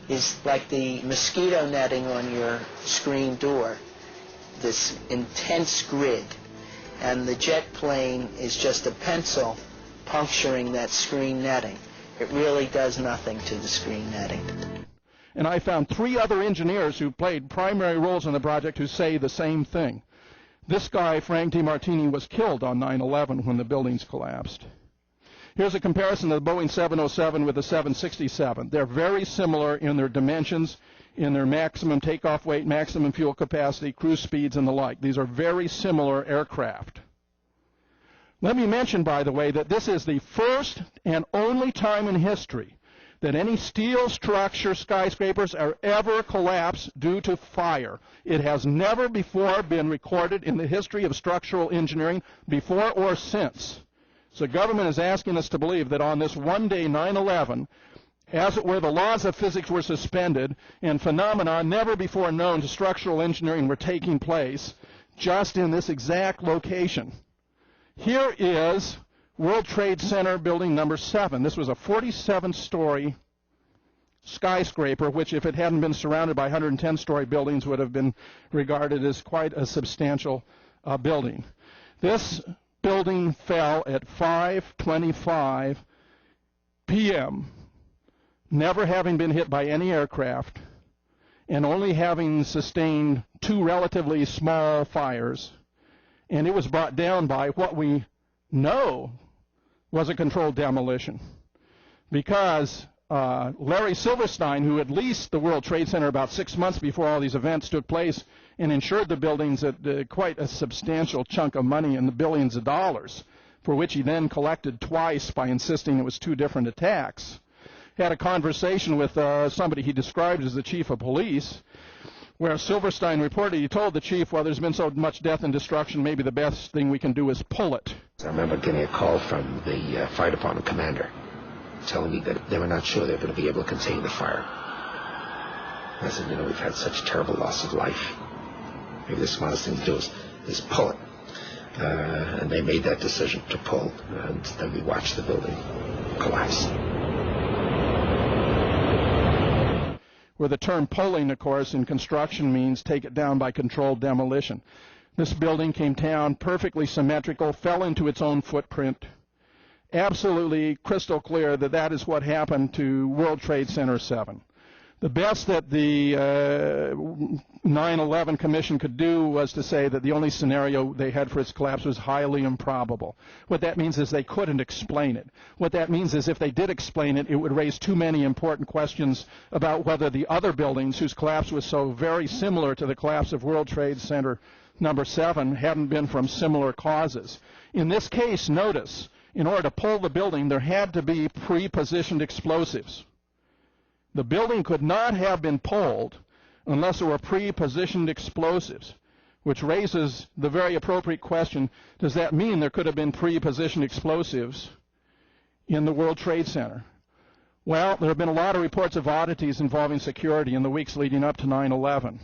Speaker 2: is like the mosquito netting on your screen door, this intense grid, and the jet plane is just a pencil puncturing that screen netting. It really does nothing to the screen netting.
Speaker 16: And I found 3 other engineers who played primary roles in the project who say the same thing. This guy, Frank DiMartini, was killed on 9/11 when the buildings collapsed. Here's a comparison of the Boeing 707 with the 767. They're very similar in their dimensions, in their maximum takeoff weight, maximum fuel capacity, cruise speeds, and the like. These are very similar aircraft. Let me mention, by the way, that this is the first and only time in history that any steel structure skyscrapers are ever collapsed due to fire. It has never before been recorded in the history of structural engineering, before or since. So government is asking us to believe that on this one day, 9/11, as it were, the laws of physics were suspended and phenomena never before known to structural engineering were taking place just in this exact location. Here is World Trade Center building number 7. This was a 47-story skyscraper, which if it hadn't been surrounded by 110-story buildings would have been regarded as quite a substantial building. This building fell at 5:25 p.m., never having been hit by any aircraft and only having sustained 2 relatively small fires. And it was brought down by what we know was a controlled demolition, because Larry Silverstein, who had leased the World Trade Center about 6 months before all these events took place and insured the buildings at quite a substantial chunk of money in the billions of dollars, for which he then collected twice by insisting it was 2 different attacks, had a conversation with somebody he described as the chief of police, where Silverstein reported he told the chief, well, there's been so much death and destruction, maybe the best thing we can do is pull it.
Speaker 6: I remember getting a call from the fire department commander telling me that they were not sure they were going to be able to contain the fire. I said, we've had such terrible loss of life. Maybe the smartest thing to do is pull it. And they made that decision to pull, and then we watched the building collapse.
Speaker 16: Where the term pulling, of course, in construction means take it down by controlled demolition. This building came down perfectly symmetrical, fell into its own footprint. Absolutely crystal clear that that is what happened to World Trade Center 7. The best that the 9/11 Commission could do was to say that the only scenario they had for its collapse was highly improbable. What that means is they couldn't explain it. What that means is if they did explain it, it would raise too many important questions about whether the other buildings, whose collapse was so very similar to the collapse of World Trade Center number 7, hadn't been from similar causes. In this case, notice, in order to pull the building, there had to be pre-positioned explosives. The building could not have been pulled unless there were pre-positioned explosives, which raises the very appropriate question, does that mean there could have been pre-positioned explosives in the World Trade Center? Well, there have been a lot of reports of oddities involving security in the weeks leading up to 9/11.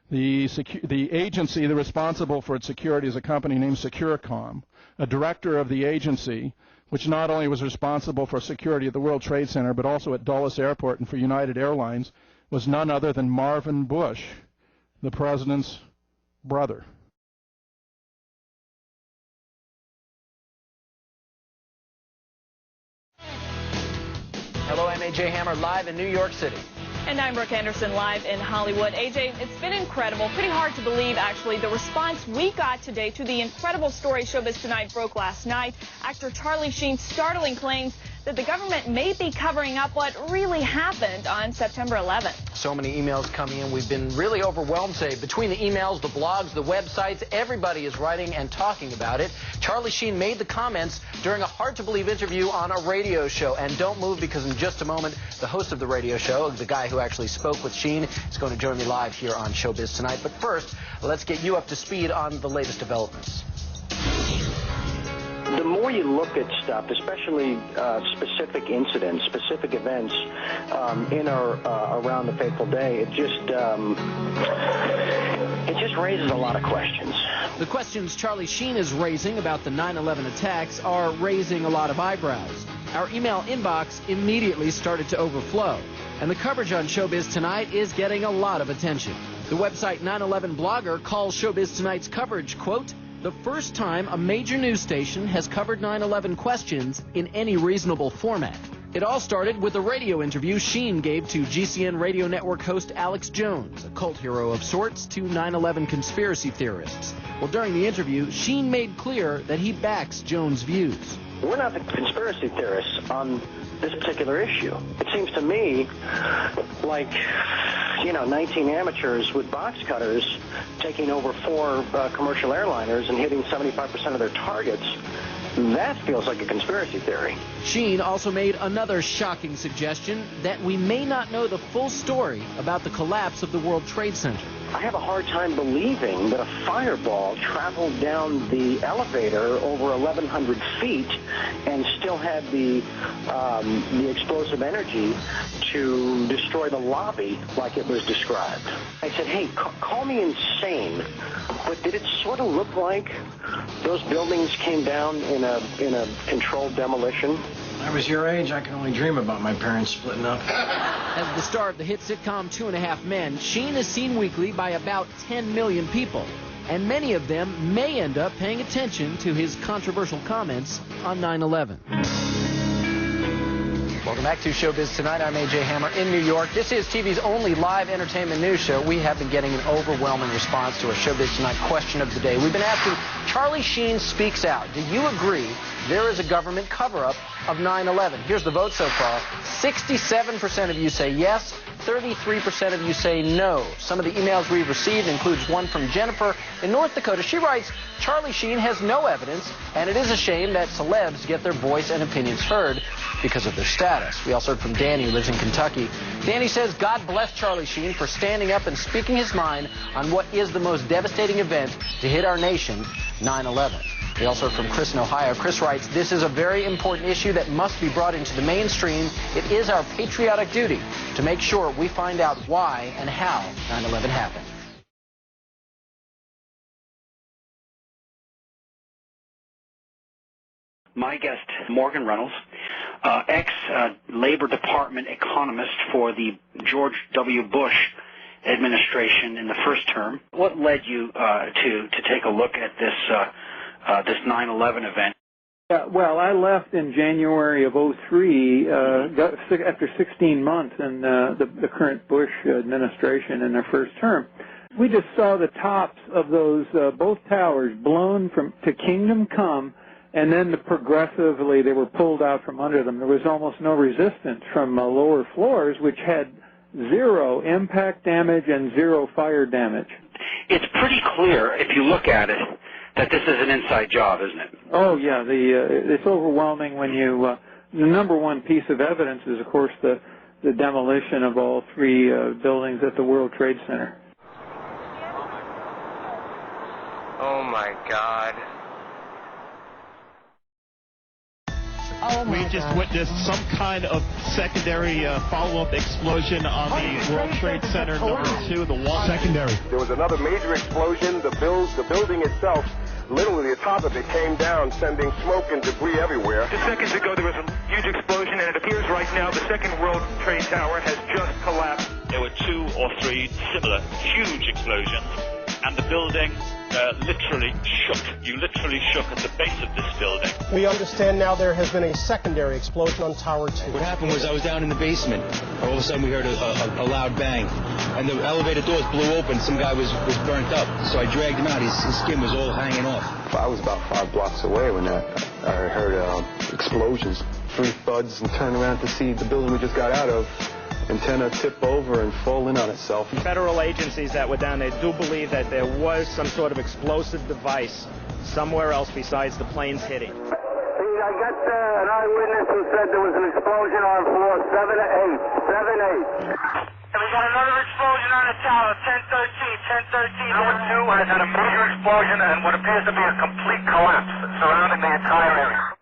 Speaker 16: The agency responsible for its security is a company named Securicom. A director of the agency, which not only was responsible for security at the World Trade Center, but also at Dulles Airport and for United Airlines, was none other than Marvin Bush, the president's brother.
Speaker 17: Hello, I'm AJ Hammer, live in New York City.
Speaker 18: And I'm Brooke Anderson, live in Hollywood. AJ, it's been incredible, pretty hard to believe, actually, the response we got today to the incredible story Showbiz Tonight broke last night. Actor Charlie Sheen's startling claims that the government may be covering up what really happened on September 11th.
Speaker 17: So many emails coming in. We've been really overwhelmed today. Between the emails, the blogs, the websites, everybody is writing and talking about it. Charlie Sheen made the comments during a hard-to-believe interview on a radio show. And don't move, because in just a moment, the host of the radio show, the guy who actually spoke with Sheen, is going to join me live here on Showbiz Tonight. But first, let's get you up to speed on the latest developments.
Speaker 3: The more you look at stuff, especially specific incidents, specific events in or around the fateful day, it just raises a lot of questions.
Speaker 17: The questions Charlie Sheen is raising about the 9/11 attacks are raising a lot of eyebrows. Our email inbox immediately started to overflow, and the coverage on Showbiz Tonight is getting a lot of attention. The website 9/11 Blogger calls Showbiz Tonight's coverage, quote, the first time a major news station has covered 9/11 questions in any reasonable format. It all started with a radio interview Sheen gave to GCN radio network host Alex Jones, a cult hero of sorts to 9/11 conspiracy theorists. Well, during the interview, Sheen made clear that he backs Jones' views.
Speaker 3: We're not the conspiracy theorists on this particular issue. It seems to me like, 19 amateurs with box cutters taking over 4 commercial airliners and hitting 75% of their targets. That feels like a conspiracy theory.
Speaker 17: Sheen also made another shocking suggestion that we may not know the full story about the collapse of the World Trade Center.
Speaker 3: I have a hard time believing that a fireball traveled down the elevator over 1,100 feet and still had the explosive energy to destroy the lobby like it was described. I said, hey, call me insane, but did it sort of look like those buildings came down in a controlled demolition?
Speaker 8: I was your age, I could only dream about my parents splitting up.
Speaker 17: As the star of the hit sitcom 2.5 Men, Sheen is seen weekly by about 10 million people, and many of them may end up paying attention to his controversial comments on 9/11. Welcome back to Showbiz Tonight. I'm A.J. Hammer in New York. This is TV's only live entertainment news show. We have been getting an overwhelming response to our Showbiz Tonight question of the day. We've been asking, Charlie Sheen speaks out. Do you agree there is a government cover-up of 9/11? Here's the vote so far. 67% of you say yes. 33% of you say no. Some of the emails we've received includes one from Jennifer in North Dakota. She writes, Charlie Sheen has no evidence, and it is a shame that celebs get their voice and opinions heard because of their status. We also heard from Danny, who lives in Kentucky. Danny says, God bless Charlie Sheen for standing up and speaking his mind on what is the most devastating event to hit our nation, 9/11. We also heard from Chris in Ohio. Chris writes, this is a very important issue that must be brought into the mainstream. It is our patriotic duty to make sure we find out why and how 9/11 happened.
Speaker 11: My guest, Morgan Reynolds, ex-Labor Department economist for the George W. Bush administration in the first term. What led you to take a look at this 9/11 event?
Speaker 19: Well, I left in January of '03 after 16 months in the current Bush administration in their first term. We just saw the tops of those both towers blown to kingdom come, and then progressively they were pulled out from under them. There was almost no resistance from lower floors, which had 0 impact damage and 0 fire damage.
Speaker 11: It's pretty clear, if you look at it, that this is an inside job, isn't it?
Speaker 19: Oh, yeah. It's overwhelming when you... the number one piece of evidence is, of course, the demolition of all 3 buildings at the World Trade Center.
Speaker 23: Oh, my God.
Speaker 24: We just witnessed some kind of secondary follow-up explosion on the World Trade Center #2, the wall.
Speaker 25: Secondary. There was another major explosion. The building itself, literally the top of it came down, sending smoke and debris everywhere.
Speaker 26: Just seconds ago, there was a huge explosion, and it appears right now the second World Trade Tower has just collapsed.
Speaker 29: There were 2 or 3 similar huge explosions, and the building
Speaker 4: literally shook. You literally shook at the base of this building.
Speaker 9: We understand now there has been a secondary explosion on Tower 2.
Speaker 10: What happened was I was down in the basement. All of a sudden we heard a loud bang. And the elevator doors blew open. Some guy was burnt up. So I dragged him out. His skin was all hanging off.
Speaker 12: I was about 5 blocks away when I heard explosions. 3 thuds and turned around to see the building we just got out of. Antenna tip over and fall in on itself.
Speaker 13: Federal agencies that were down there do believe that there was some sort of explosive device somewhere else besides the planes hitting.
Speaker 25: I got an eyewitness who said there was an explosion on floor 7-8.
Speaker 26: And we got another explosion on the tower, 1013. Tower 2 has had a major explosion and what appears to be a complete collapse surrounding the entire area.